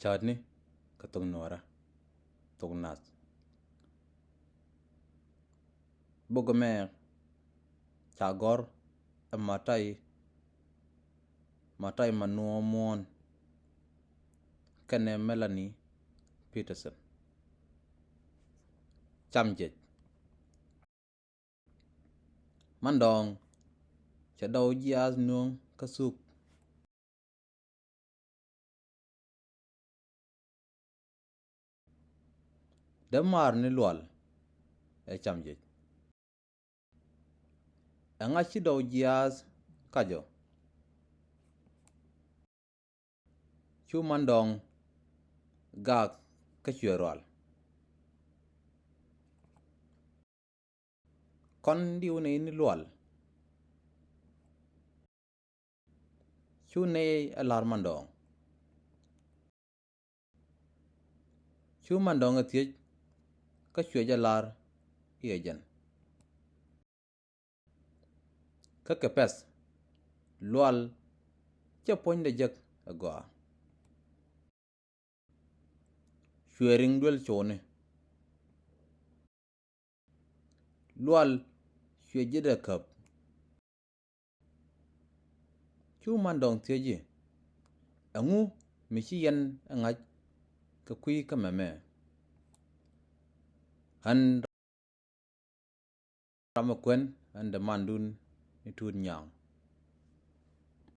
chadni ka Thok Nuer Thok Nath Bogomer chagor Matai Manuoi Muon kene Melany Pietersen Camjiec Mandong chadaw jiaz nuong kasuk Demar ni lual Camjiec Angachi daw jiaz kajo Chu mandong gak kachuerwal Kon diune ni lual Chu ne alar mandong Chu mandong atiej kachueja lar iejen Kakepes lual chapoñ de jek agwa Chuering duel chone lual chueje de kap Chu mandong tieji angu michi yen angaj ka kui ka meme han ramakwen and mandun ni NYANG